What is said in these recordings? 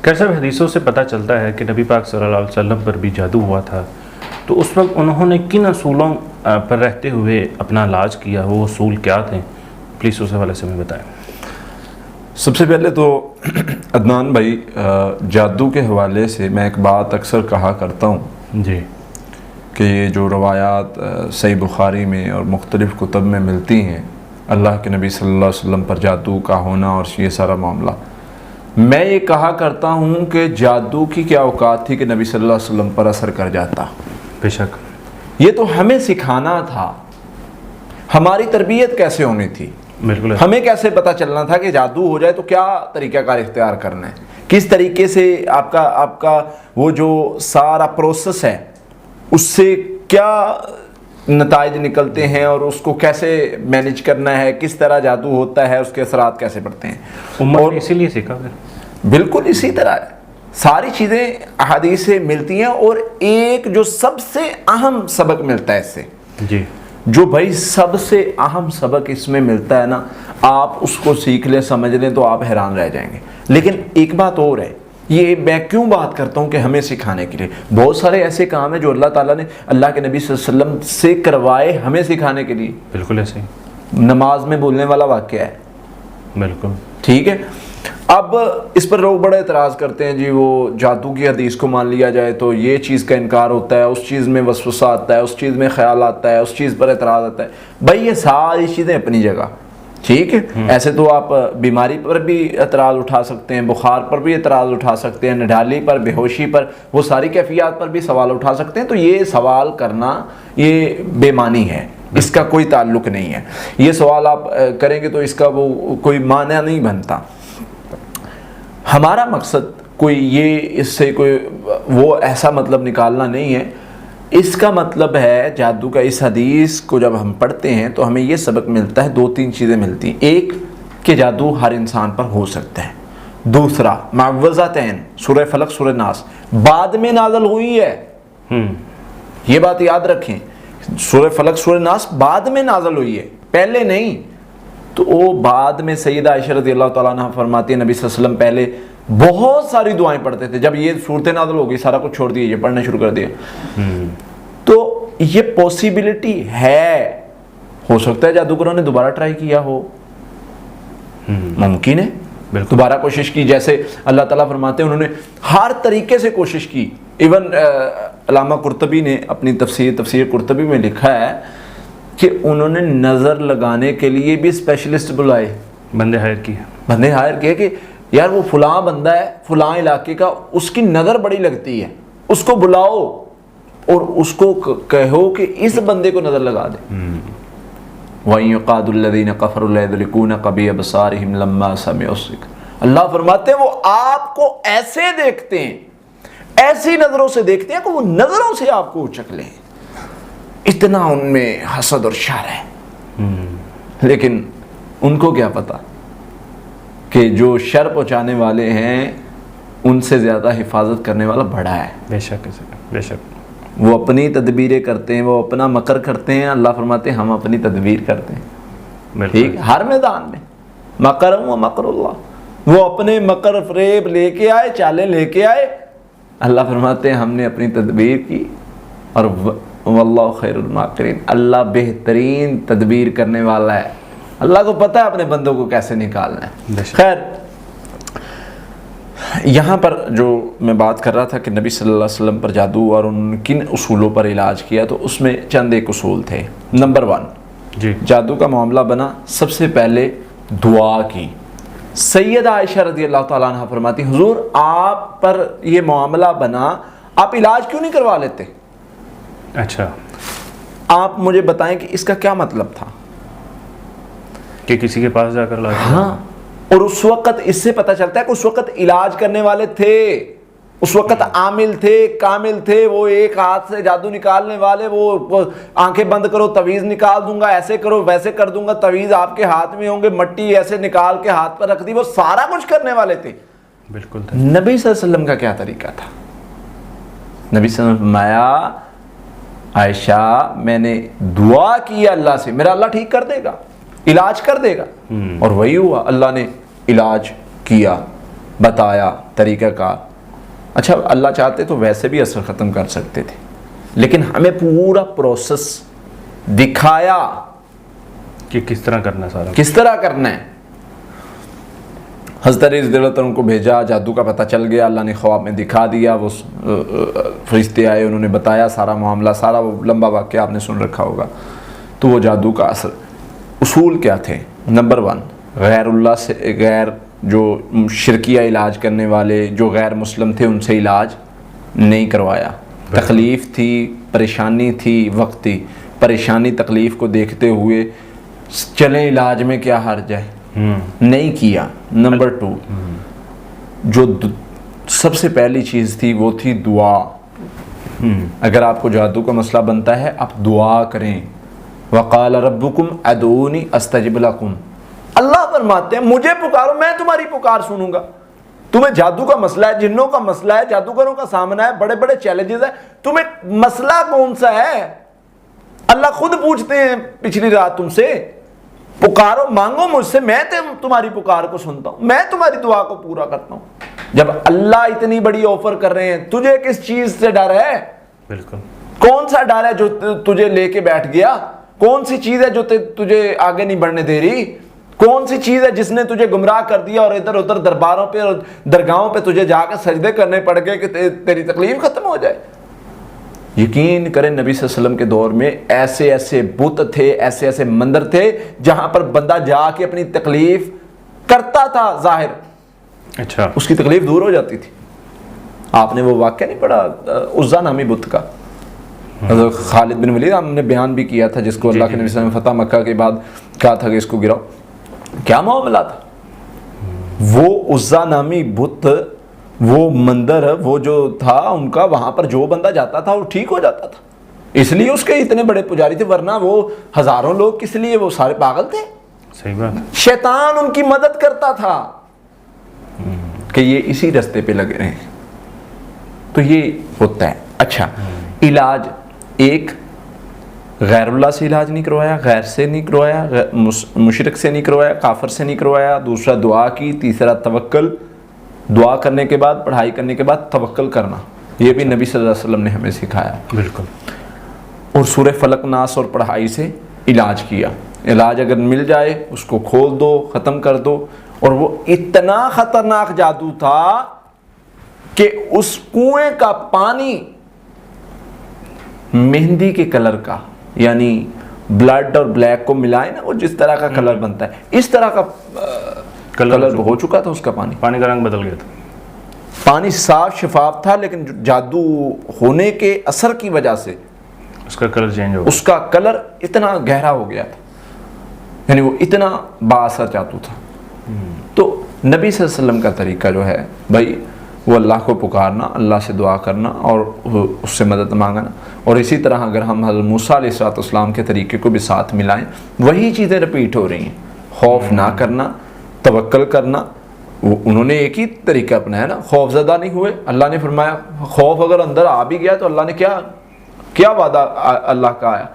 کیسے حدیثوں سے پتہ چلتا ہے کہ نبی پاک صلی اللہ علیہ وسلم پر بھی جادو ہوا تھا، تو اس وقت انہوں نے کن اصولوں پر رہتے ہوئے اپنا علاج کیا، وہ اصول کیا تھے؟ پلیز اس حوالے سے ہمیں بتائیں۔ سب سے پہلے تو عدنان بھائی، جادو کے حوالے سے میں ایک بات اکثر کہا کرتا ہوں جی کہ یہ جو روایات صحیح بخاری میں اور مختلف کتب میں ملتی ہیں اللہ کے نبی صلی اللہ علیہ وسلم پر جادو کا ہونا اور یہ سارا معاملہ، میں یہ کہا کرتا ہوں کہ جادو کی کیا اوقات تھی کہ نبی صلی اللہ علیہ وسلم پر اثر کر جاتا؟ بے شک یہ تو ہمیں سکھانا تھا، ہماری تربیت کیسے ہونی تھی، بالکل ہمیں کیسے پتہ چلنا تھا کہ جادو ہو جائے تو کیا طریقہ کار اختیار کرنا ہے، کس طریقے سے آپ کا وہ جو سارا پروسیس ہے اس سے کیا نتائج نکلتے ہیں اور اس کو کیسے مینیج کرنا ہے، کس طرح جادو ہوتا ہے، اس کے اثرات کیسے پڑتے ہیں۔ امت نے اسی لیے سیکھا پھر۔ بالکل اسی طرح ہے، ساری چیزیں احادیث سے ملتی ہیں، اور ایک جو سب سے اہم سبق ملتا ہے اس سے، جی جو بھائی سب سے اہم سبق اس میں ملتا ہے نا، آپ اس کو سیکھ لیں سمجھ لیں تو آپ حیران رہ جائیں گے۔ لیکن ایک بات اور ہے، یہ میں کیوں بات کرتا ہوں کہ ہمیں سکھانے کے لیے بہت سارے ایسے کام ہیں جو اللہ تعالیٰ نے اللہ کے نبی صلی اللہ علیہ وسلم سے کروائے ہمیں سکھانے کے لیے۔ بالکل ایسے ہی نماز میں بولنے والا واقعہ ہے، بالکل ٹھیک ہے۔ اب اس پر لوگ بڑا اعتراض کرتے ہیں، جی وہ جادو کی حدیث کو مان لیا جائے تو یہ چیز کا انکار ہوتا ہے، اس چیز میں وسوسہ آتا ہے، اس چیز میں خیال آتا ہے، اس چیز پر اعتراض آتا ہے۔ بھائی یہ ساری چیزیں اپنی جگہ ٹھیک ہے، ایسے تو آپ بیماری پر بھی اعتراض اٹھا سکتے ہیں، بخار پر بھی اعتراض اٹھا سکتے ہیں، نڈھالی پر، بے ہوشی پر، وہ ساری کیفیات پر بھی سوال اٹھا سکتے ہیں۔ تو یہ سوال کرنا یہ بے معنی ہے، اس کا کوئی تعلق نہیں ہے۔ یہ سوال آپ کریں گے تو اس کا وہ کوئی معنی نہیں بنتا۔ ہمارا مقصد کوئی یہ اس سے کوئی وہ ایسا مطلب نکالنا نہیں ہے، اس کا مطلب ہے جادو کا اس حدیث کو جب ہم پڑھتے ہیں تو ہمیں یہ سبق ملتا ہے، دو تین چیزیں ملتی ہیں۔ ایک کہ جادو ہر انسان پر ہو سکتا ہے، دوسرا معوذتین سورہ فلق سورہ ناس بعد میں نازل ہوئی ہے، یہ بات یاد رکھیں، سورہ فلق سورہ ناس بعد میں نازل ہوئی ہے، پہلے نہیں۔ تو وہ بعد میں سیدہ عائشہ رضی اللہ تعالیٰ عنہ فرماتی ہے نبی صلی اللہ علیہ وسلم پہلے بہت ساری دعائیں پڑھتے تھے، جب یہ صورت نازل ہو گئی سارا کچھ چھوڑ دیا، یہ پڑھنا شروع کر دیا۔ تو یہ پوسیبلٹی ہے، ہو سکتا ہے جادوگروں نے دوبارہ ٹرائی کیا ہو، ممکن ہے دوبارہ کوشش کی، جیسے اللہ تعالیٰ فرماتے ہیں انہوں نے ہر طریقے سے کوشش کی۔ ایون علامہ قرطبی نے اپنی تفسیر قرطبی میں لکھا ہے کہ انہوں نے نظر لگانے کے لیے بھی اسپیشلسٹ بلائے، بندے ہائر کیے کہ یار وہ فلاں بندہ ہے فلاں علاقے کا، اس کی نظر بڑی لگتی ہے، اس کو بلاؤ اور اس کو کہو کہ اس بندے کو نظر لگا دے۔ وَإِن يُقَادُ الَّذِينَ كَفَرُوا لَيُدْرِكُونَ بِأَبْصَارِهِمْ لَمَّا سَمِعُوا الذِّكْرَ۔ اللہ فرماتے ہیں وہ آپ کو ایسے دیکھتے ہیں، ایسی نظروں سے دیکھتے ہیں کہ وہ نظروں سے آپ کو اچک لیں، اتنا ان میں حسد اور شر ہے۔ لیکن ان کو کیا پتا کہ جو شر پہنچانے والے ہیں ان سے زیادہ حفاظت کرنے والا بڑا ہے۔ بے شک بے شک، وہ اپنی تدبیریں کرتے ہیں، وہ اپنا مکر کرتے ہیں، اللہ فرماتے ہیں ہم اپنی تدبیر کرتے ہیں، ٹھیک، ہر میدان میں مکرم و مکر اللہ، وہ اپنے مکر فریب لے کے آئے، چالیں لے کے آئے، اللہ فرماتے ہیں ہم نے اپنی تدبیر کی، اور واللہ خیر الماکرین، اللہ بہترین تدبیر کرنے والا ہے، اللہ کو پتہ ہے اپنے بندوں کو کیسے نکالنا ہے۔ خیر، یہاں پر جو میں بات کر رہا تھا کہ نبی صلی اللہ علیہ وسلم پر جادو اور ان کن اصولوں پر علاج کیا، تو اس میں چند ایک اصول تھے۔ نمبر 1، جادو کا معاملہ بنا، سب سے پہلے دعا کی۔ سیدہ عائشہ رضی اللہ تعالیٰ عنہ فرماتی حضور آپ پر یہ معاملہ بنا، آپ علاج کیوں نہیں کروا لیتے؟ اچھا، آپ مجھے بتائیں کہ اس کا کیا مطلب تھا کہ کسی کے پاس جا کر علاج؟ ہاں، اور اس وقت اس سے پتہ چلتا ہے کہ اس وقت علاج کرنے والے تھے، اس وقت عامل تھے، کامل تھے، وہ ایک ہاتھ سے جادو نکالنے والے، وہ آنکھیں بند کرو تعویذ نکال دوں گا، ایسے کرو ویسے کر دوں گا، تعویذ آپ کے ہاتھ میں ہوں گے، مٹی ایسے نکال کے ہاتھ پر رکھ دی، وہ سارا کچھ کرنے والے تھے۔ بالکل۔ نبی صلی اللہ علیہ وسلم کا کیا طریقہ تھا؟ نبی صلی اللہ علیہ وسلم فرمایا عائشہ میں نے دعا کی اللہ سے، میرا اللہ ٹھیک کر دے گا، علاج کر دے گا، اور وہی ہوا، اللہ نے علاج کیا، بتایا۔ طریقہ کار. اچھا اللہ چاہتے تو ویسے بھی اثر ختم کر سکتے تھے, لیکن ہمیں پورا پروسیس دکھایا کہ کس طرح کرنا ہے سارا, کس طرح کرنا ہے. حضرت علی رضی اللہ عنہ کو بھیجا, جادو کا پتہ چل گیا, اللہ نے خواب میں دکھا دیا, وہ فرشتے آئے, انہوں نے بتایا سارا معاملہ, سارا وہ لمبا واقعہ آپ نے سن رکھا ہوگا. تو وہ جادو کا اثر, اصول کیا تھے؟ نمبر 1, غیر اللہ سے, غیر جو شرکیہ علاج کرنے والے جو غیر مسلم تھے ان سے علاج نہیں کروایا. تکلیف تھی, پریشانی تھی, وقتی پریشانی تکلیف کو دیکھتے ہوئے چلیں علاج میں کیا حرج ہے, نہیں کیا. نمبر 2, جو سب سے پہلی چیز تھی وہ تھی دعا. اگر آپ کو جادو کا مسئلہ بنتا ہے آپ دعا کریں. وقال ربکم ادعونی استجب لکم, اللہ فرماتے ہیں مجھے پکارو میں تمہاری پکار سنوں گا. تمہیں جادو کا مسئلہ ہے, جنوں کا مسئلہ ہے, جادوگروں کا سامنا ہے, بڑے بڑے چیلنجز ہیں, تمہیں مسئلہ کون سا ہے؟ اللہ خود پوچھتے ہیں پچھلی رات تم سے, پکارو مانگو مجھ سے, میں تمہاری پکار کو سنتا ہوں, میں تمہاری دعا کو پورا کرتا ہوں. جب اللہ اتنی بڑی آفر کر رہے ہیں, تجھے کس چیز سے ڈر ہے؟ بالکل. کون سا ڈر ہے جو تجھے لے کے بیٹھ گیا؟ کون سی چیز ہے جو تجھے آگے نہیں بڑھنے دے رہی؟ کون سی چیز ہے جس نے تجھے گمراہ کر دیا اور ادھر ادھر درباروں پہ اور درگاہوں پہ تجھے جا کے سجدے کرنے پڑ گئے کہ تیری تکلیف ختم ہو جائے؟ یقین کریں نبی صلی اللہ علیہ وسلم کے دور میں ایسے ایسے بت تھے, ایسے ایسے مندر تھے جہاں پر بندہ جا کے اپنی تکلیف کرتا تھا ظاہر, اچھا اس کی تکلیف دور ہو جاتی تھی. آپ نے وہ واقعہ نہیں پڑھا عزا نامی بت کا؟ حضرت خالد بن ولید ہم نے بیان بھی کیا تھا, جس کو اللہ کے نبی صلی اللہ علیہ وسلم فتح مکہ کے بعد کہا تھا کہ اس کو گراؤ. کیا معاملہ تھا؟ وہ عزا نامی بت, وہ مندر, وہ جو تھا ان کا, وہاں پر جو بندہ جاتا تھا وہ ٹھیک ہو جاتا تھا. اس لیے اس کے اتنے بڑے پجاری تھے, ورنہ وہ ہزاروں لوگ کس لیے, وہ سارے پاگل تھے. صحیح بات. شیطان ان کی مدد کرتا تھا کہ یہ اسی رستے پہ لگے رہے. تو یہ ہوتا ہے. اچھا علاج, ایک غیر اللہ سے علاج نہیں کروایا, غیر سے نہیں کروایا, مشرک سے نہیں کروایا, کافر سے نہیں کروایا. دوسرا دعا کی. تیسرا توکل, دعا کرنے کے بعد, پڑھائی کرنے کے بعد توکل کرنا, یہ بھی نبی صلی اللہ علیہ وسلم نے ہمیں سکھایا. بالکل. اور سورہ فلق ناس اور پڑھائی سے علاج کیا. علاج اگر مل جائے اس کو کھول دو, ختم کر دو. اور وہ اتنا خطرناک جادو تھا کہ اس کنویں کا پانی مہندی کے کلر کا, یعنی بلڈ اور بلیک کو ملائے نا, وہ جس طرح کا کلر بنتا ہے اس طرح کا کلر ہو چکا تھا اس کا پانی. پانی کا رنگ بدل گیا تھا. پانی صاف شفاف تھا, لیکن جادو ہونے کے اثر کی وجہ سے اس کا کلر چینج ہو گیا. اس کا کلر اتنا گہرا ہو گیا تھا, یعنی وہ اتنا با اثر جادو تھا. تو نبی صلی اللہ علیہ وسلم کا طریقہ جو ہے بھائی, وہ اللہ کو پکارنا, اللہ سے دعا کرنا اور اس سے مدد مانگنا. اور اسی طرح اگر ہم حضرت موسیٰ علیہ السلام کے طریقے کو بھی ساتھ ملائیں, وہی چیزیں رپیٹ ہو رہی ہیں. خوف نہ کرنا, توکل کرنا. انہوں نے ایک ہی طریقہ اپنایا نا, خوف زدہ نہیں ہوئے. اللہ نے فرمایا خوف اگر اندر آ بھی گیا تو اللہ نے کیا وعدہ اللہ کا آیا,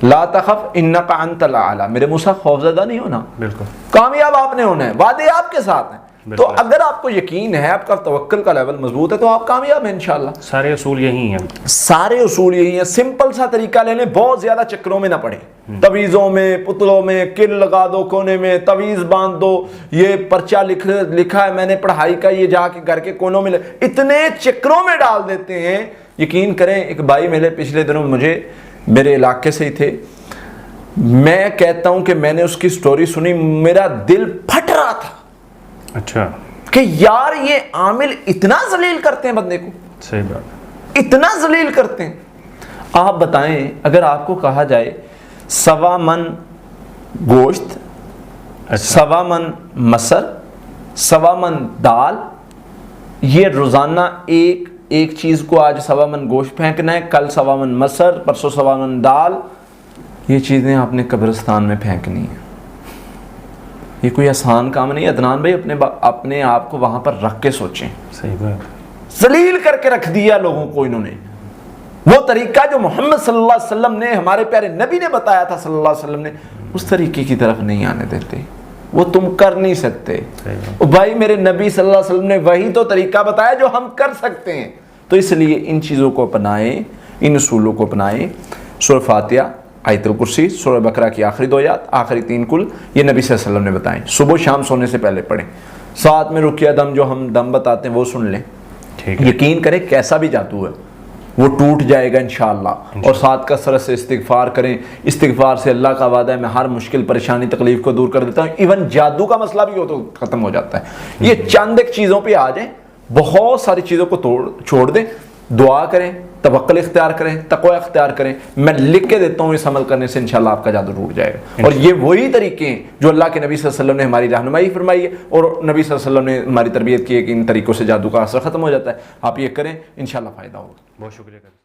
لا تخف انک انت الاعلی, میرے موسیٰ خوف زدہ نہیں ہونا, بالکل کامیاب آپ نے ہونا ہے, وعدے آپ کے ساتھ ہیں. تو اگر آپ کو یقین ہے, آپ کا توکل کا لیول مضبوط ہے, تو آپ کامیاب ہیں انشاءاللہ. سارے اصول یہی ہیں. سارے اصول یہی ہیں. سمپل سا طریقہ لے لیں, بہت زیادہ چکروں میں نہ پڑیں, تویزوں میں, پتلوں میں, کل لگا دو کونے میں, تویز باندھ دو, یہ پرچہ لکھا ہے میں نے پڑھائی کا, یہ جا کے گھر کے کونوں میں اتنے چکروں میں ڈال دیتے ہیں. یقین کریں, ایک بھائی میرے پچھلے دنوں مجھے میرے علاقے سے ہی تھے, میں کہتا ہوں کہ میں نے اس کی سٹوری سنی, میرا دل پھٹ رہا تھا. اچھا کہ یار یہ عامل اتنا ذلیل کرتے ہیں بندے کو, صحیح بات, اتنا ذلیل کرتے ہیں. آپ بتائیں اگر آپ کو کہا جائے 1.25 من گوشت, 1.25 من مسر, 1.25 من دال, یہ روزانہ ایک چیز کو آج 1.25 من گوشت پھینکنا ہے, کل 1.25 من مسر, پرسوں 1.25 من دال, یہ چیزیں آپ نے قبرستان میں پھینکنی ہیں. یہ کوئی آسان کام نہیں. عدنان بھائی اپنے آپ کو وہاں پر رکھ کے سوچیں. صحیح بات. ذلیل کر کے رکھ دیا لوگوں کو انہوں نے. وہ طریقہ جو محمد صلی اللہ علیہ وسلم نے, ہمارے پیارے نبی نے بتایا تھا صلی اللہ علیہ وسلم نے, اس طریقے کی طرف نہیں آنے دیتے. وہ تم کر نہیں سکتے. بھائی میرے نبی صلی اللہ علیہ وسلم نے وہی تو طریقہ بتایا جو ہم کر سکتے ہیں. تو اس لیے ان چیزوں کو اپنائیں, ان اصولوں کو اپنائیں. سورہ فاتحہ, آیت الکرسی, سورہ بقرہ کی آخری 2 آیات, آخری 3 کل, یہ نبی صلی اللہ علیہ وسلم نے بتائیں. صبح شام سونے سے پہلے پڑھیں. ساتھ میں رقیہ دم جو ہم دم بتاتے ہیں وہ سن لیں. یقین کریں کیسا بھی جادو ہے وہ ٹوٹ جائے گا انشاءاللہ. اور ساتھ کثرت سے استغفار کریں. استغفار سے اللہ کا وعدہ ہے میں ہر مشکل پریشانی تکلیف کو دور کر دیتا ہوں. ایون جادو کا مسئلہ بھی ہو تو ختم ہو جاتا ہے. یہ چند ایک چیزوں پہ آ جائیں, بہت ساری چیزوں کو چھوڑ دیں, دعا کریں, توکل اختیار کریں, تقوی اختیار کریں. میں لکھ کے دیتا ہوں اس عمل کرنے سے انشاءاللہ آپ کا جادو ٹوٹ جائے گا. اور یہ وہی طریقے ہیں جو اللہ کے نبی صلی اللہ علیہ وسلم نے ہماری رہنمائی فرمائی ہے اور نبی صلی اللہ علیہ وسلم نے ہماری تربیت کی ہے کہ ان طریقوں سے جادو کا اثر ختم ہو جاتا ہے. آپ یہ کریں انشاءاللہ فائدہ ہوگا. بہت شکریہ.